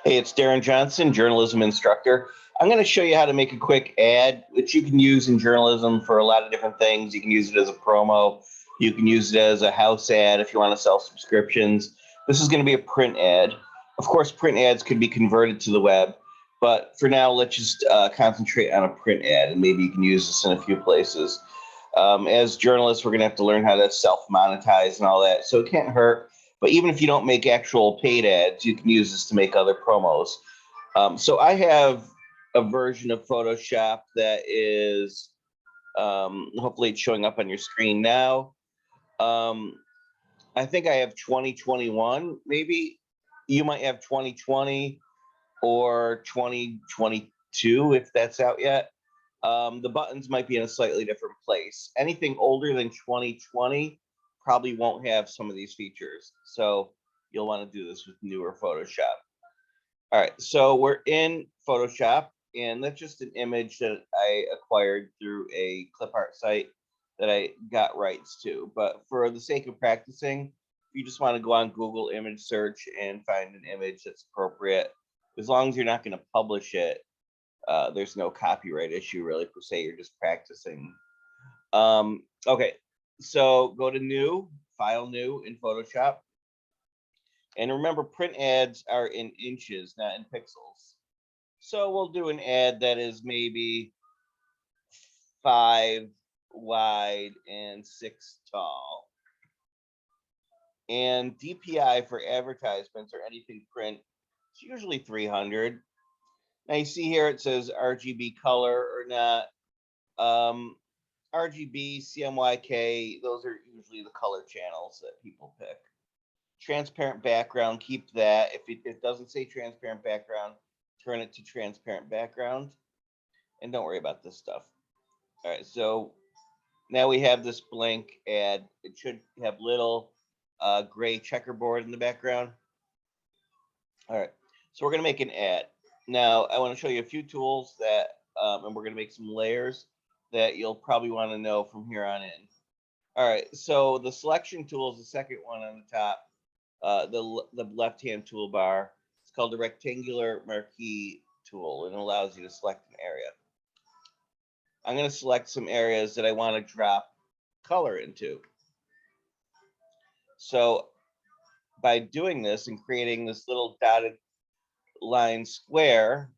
Hey, it's Darren Johnson, journalism instructor. I'm going to show you how to make a quick ad, which you can use in journalism for a lot of different things. You can use it as a promo. You can use it as a house ad if you want to sell subscriptions. This is going to be a print ad. Of course, print ads could be converted to the web, but for now, let's just concentrate on a print ad, and maybe you can use this in a few places. As journalists, we're going to have to learn how to self-monetize and all that, so it can't hurt. But even if you don't make actual paid ads, you can use this to make other promos. So I have a version of Photoshop that is, hopefully it's showing up on your screen now. I think I have 2021, maybe. You might have 2020 or 2022 if that's out yet. The buttons might be in a slightly different place. Anything older than 2020 probably won't have some of these features. So you'll want to do this with newer Photoshop. All right, so we're in Photoshop, and that's just an image that I acquired through a clip art site that I got rights to. But for the sake of practicing, if you just want to go on Google image search and find an image that's appropriate, as long as you're not going to publish it, there's no copyright issue really per se. You're just practicing. Okay, so go to new, file new in Photoshop. And remember, print ads are in inches, not in pixels. So we'll do an ad that is maybe 5 wide and 6 tall. And DPI for advertisements or anything print, it's usually 300. Now you see here it says RGB color or not. RGB, CMYK, those are usually the color channels that people pick. Transparent background, keep that. If it doesn't say transparent background, turn it to transparent background. And don't worry about this stuff. All right, so now we have this blank ad. It should have little gray checkerboard in the background. All right, so we're going to make an ad. Now, I want to show you a few tools that, and we're going to make some layers that you'll probably want to know from here on in. All right, so the selection tool is the second one on the top, the left-hand toolbar. It's called the rectangular marquee tool, and it allows you to select an area. I'm going to select some areas that I want to drop color into. So by doing this and creating this little dotted line square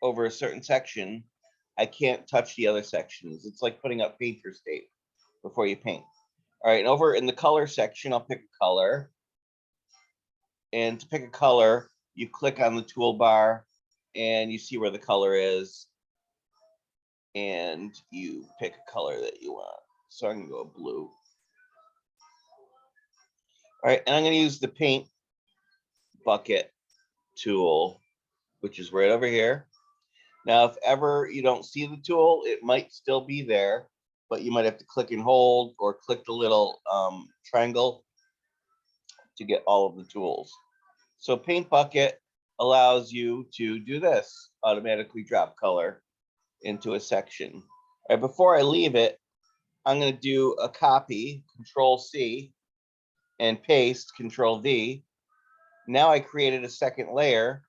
over a certain section, I can't touch the other sections. It's like putting up painter's tape before you paint. All right, and over in the color section, I'll pick a color. And to pick a color, you click on the toolbar and you see where the color is. And you pick a color that you want. So I'm going to go blue. All right, and I'm going to use the paint bucket tool, which is right over here. Now, if ever you don't see the tool, it might still be there, but you might have to click and hold or click the little triangle to get all of the tools. So paint bucket allows you to do this, automatically drop color into a section. All right, before I leave it, I'm going to do a copy, Control C, and paste, Control V. Now I created a second layer,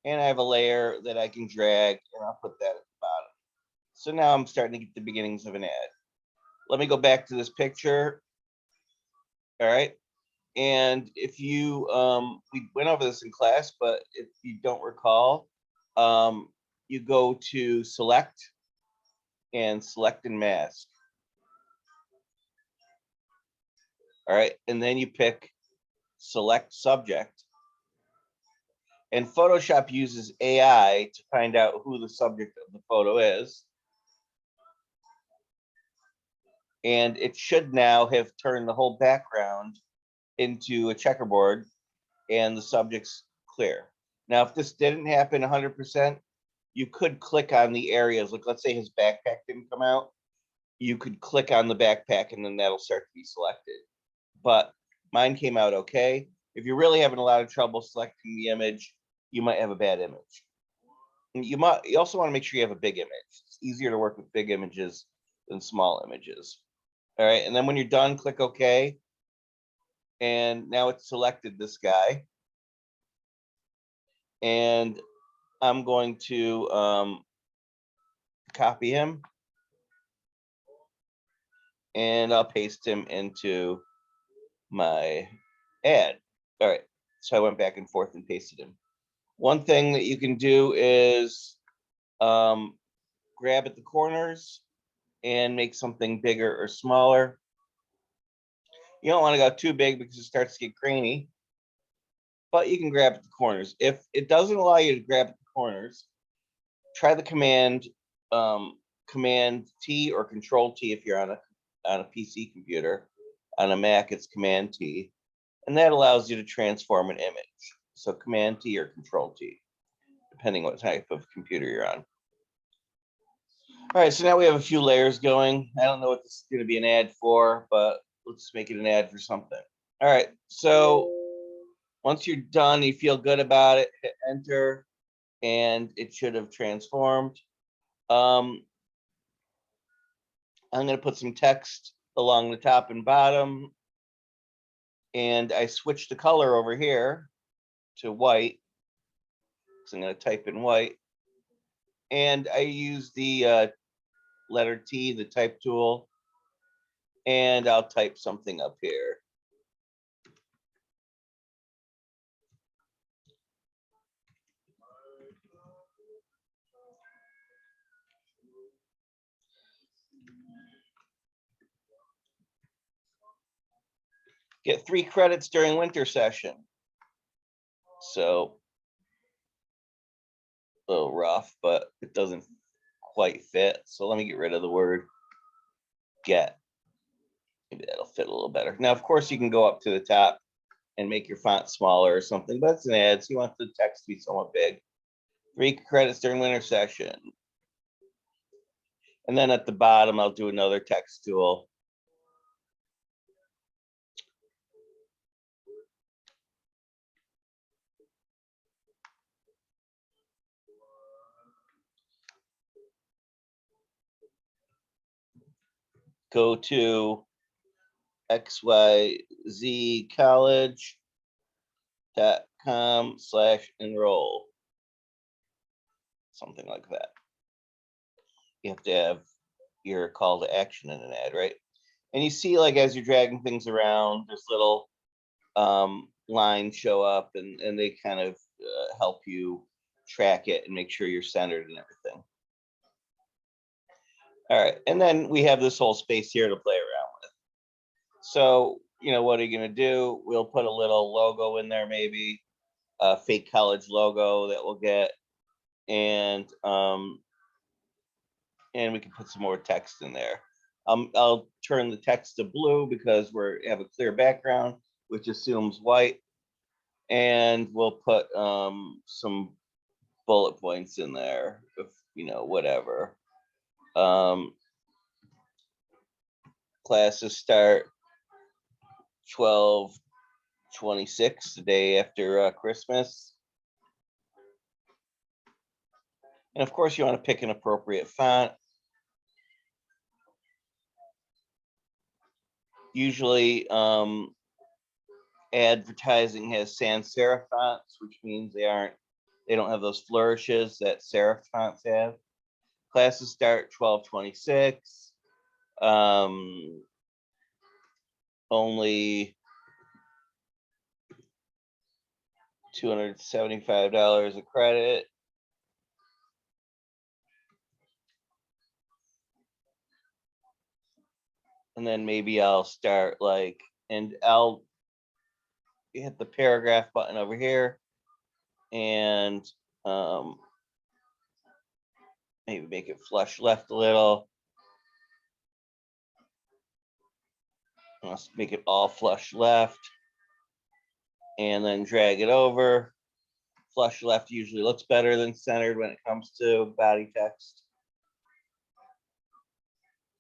and I have a layer that I can drag, and I'll put that at the bottom. So now I'm starting to get the beginnings of an ad. Let me go back to this picture. All right. And if you, we went over this in class, but if you don't recall, you go to select and mask. All right, and then you pick select subject. And Photoshop uses AI to find out who the subject of the photo is. And it should now have turned the whole background into a checkerboard and the subject's clear. Now, if this didn't happen 100%, you could click on the areas. Like, let's say his backpack didn't come out. You could click on the backpack and then that'll start to be selected. But mine came out okay. If you're really having a lot of trouble selecting the image, you might have a bad image. You also want to make sure you have a big image. It's easier to work with big images than small images. All right, and then when you're done, click OK. And now it's selected this guy. and I'm going to copy him, and I'll paste him into my ad. All right, so I went back and forth and pasted him. One thing that you can do is grab at the corners and make something bigger or smaller. You don't want to go too big because it starts to get grainy, but you can grab at the corners. If it doesn't allow you to grab at the corners, try the Command T or Control T if you're on a PC computer. On a Mac, it's Command T, and that allows you to transform an image. So Command T or Control T, depending what type of computer you're on. All right, so now we have a few layers going. I don't know what this is going to be an ad for, but let's make it an ad for something. All right, so once you're done, you feel good about it, hit enter, and it should have transformed. I'm going to put some text along the top and bottom, and I switched the color over here to white, so I'm going to type in white, and I use the letter T, the type tool, and I'll type something up here. Get 3 credits during winter session. So a little rough, but it doesn't quite fit. So let me get rid of the word get. Maybe that'll fit a little better. Now, of course, you can go up to the top and make your font smaller or something, but it's an ad, so you want the text to be somewhat big. 3 credits during winter session. And then at the bottom, I'll do another text tool. Go to xyzcollege.com/enroll. Something like that. You have to have your call to action in an ad, right? And you see, like, as you're dragging things around, there's little lines show up, and they kind of help you track it and make sure you're centered and everything. All right, and then we have this whole space here to play around with. So, what are you going to do? We'll put a little logo in there, maybe a fake college logo that we'll get, and we can put some more text in there. I'll turn the text to blue because we have a clear background, which assumes white, and we'll put some bullet points in there, if whatever. Classes start 12/26, the day after Christmas. And of course, you want to pick an appropriate font. Usually, advertising has sans serif fonts, which means they don't have those flourishes that serif fonts have. Classes start 12/26. Only $275 a credit. And then maybe I'll start and I'll hit the paragraph button over here, and maybe make it flush left a little. Let's make it all flush left, and then drag it over. Flush left usually looks better than centered when it comes to body text.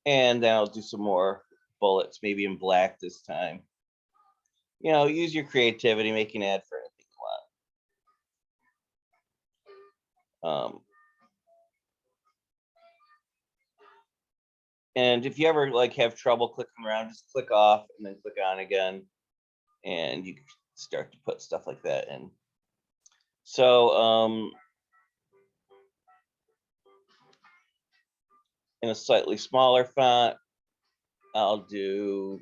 And then I'll do some more bullets, maybe in black this time. Use your creativity, make an ad for anything you want. And if you ever have trouble clicking around, just click off and then click on again, and you can start to put stuff like that in. So in a slightly smaller font, I'll do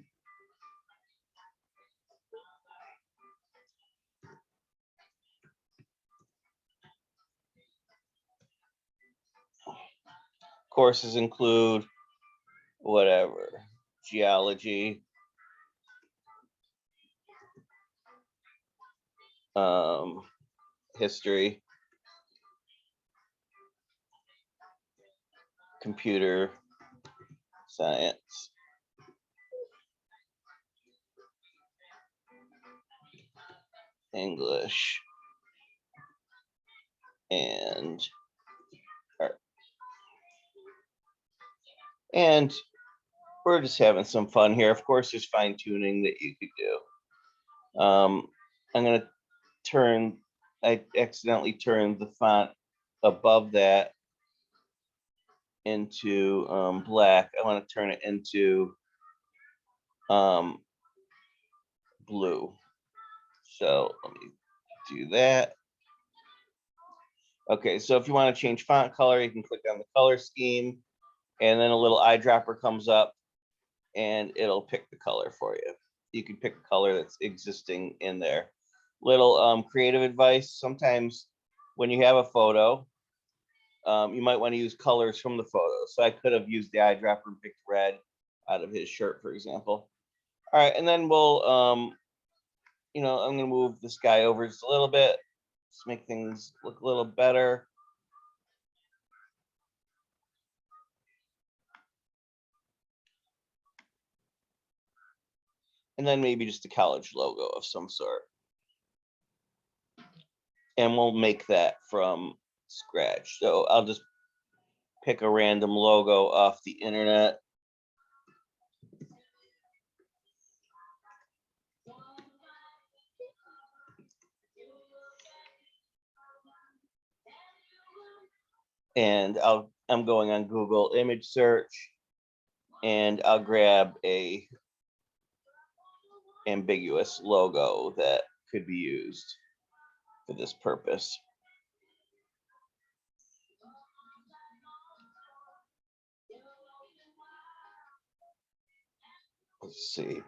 courses include whatever, geology, history, computer science, English, and art. And we're just having some fun here. Of course, there's fine tuning that you could do. I'm going to I accidentally turned the font above that into black. I want to turn it into blue. So let me do that. Okay, so if you want to change font color, you can click on the color scheme, and then a little eyedropper comes up and it'll pick the color for you. You can pick a color that's existing in there. Little creative advice: sometimes when you have a photo, you might want to use colors from the photo. So I could have used the eyedropper and picked red out of his shirt, for example. All right, and then we'll, I'm going to move this guy over just a little bit, just make things look a little better. And then maybe just a college logo of some sort. And we'll make that from scratch. So I'll just pick a random logo off the internet. And I'm going on Google image search, and I'll grab a ambiguous logo that could be used for this purpose. Let's see.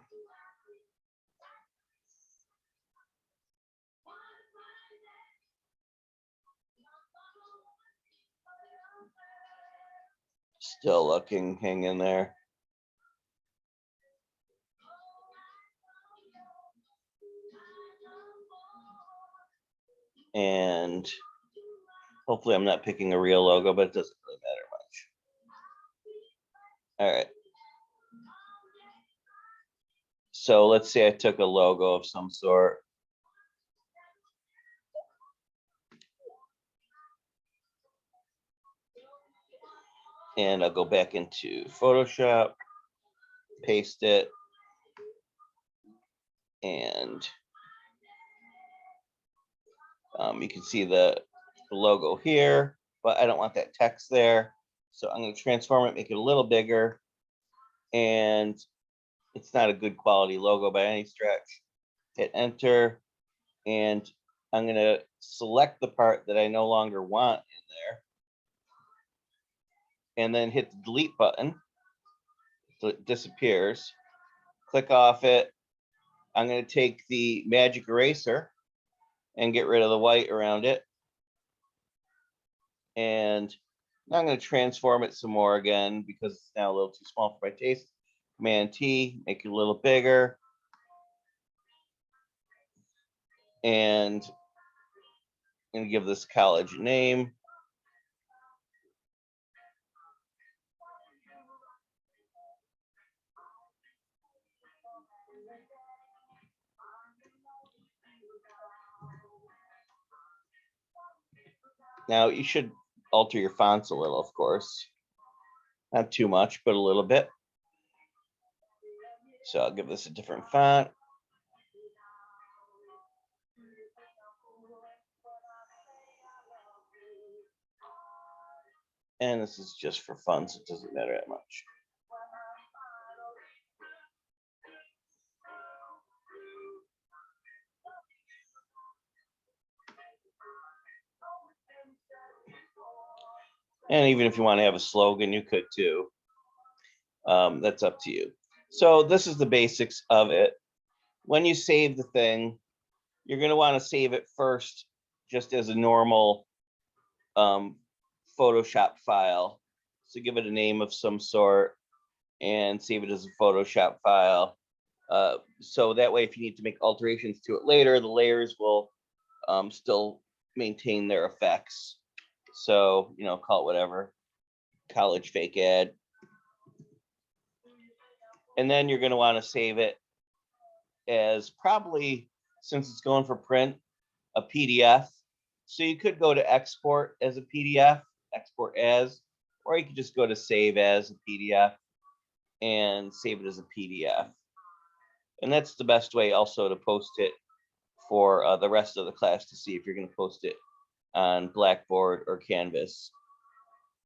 Still looking, hang in there. And hopefully I'm not picking a real logo, but it doesn't really matter much. All right. So let's say I took a logo of some sort. And I'll go back into Photoshop, paste it, and you can see the logo here, but I don't want that text there. So I'm going to transform it, make it a little bigger, and it's not a good quality logo by any stretch. Hit enter, and I'm going to select the part that I no longer want in there, and then hit the delete button so it disappears. Click off it. I'm going to take the magic eraser and get rid of the white around it. And now I'm going to transform it some more again because it's now a little too small for my taste. Command T, make it a little bigger. And I'm going to give this college a name. Now you should alter your fonts a little, of course. Not too much, but a little bit. So I'll give this a different font. And this is just for fun, so it doesn't matter that much. And even if you want to have a slogan, you could too. That's up to you. So this is the basics of it. When you save the thing, you're going to want to save it first just as a normal Photoshop file. So give it a name of some sort and save it as a Photoshop file. So that way, if you need to make alterations to it later, the layers will still maintain their effects. So, you know, call it whatever, college fake ad. And then you're going to want to save it as probably, since it's going for print, a PDF. So you could go to export as a PDF, export as, or you could just go to save as a PDF and save it as a PDF. And that's the best way also to post it for the rest of the class to see if you're going to post it on Blackboard or Canvas.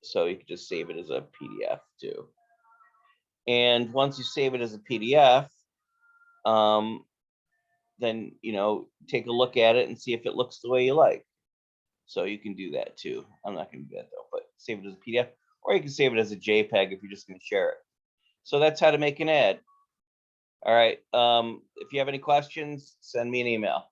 So you can just save it as a PDF too. And once you save it as a PDF, then, you know, take a look at it and see if it looks the way you like. So you can do that too. I'm not going to do that though, but save it as a PDF, or you can save it as a JPEG if you're just going to share it. So that's how to make an ad. All right. If you have any questions, send me an email.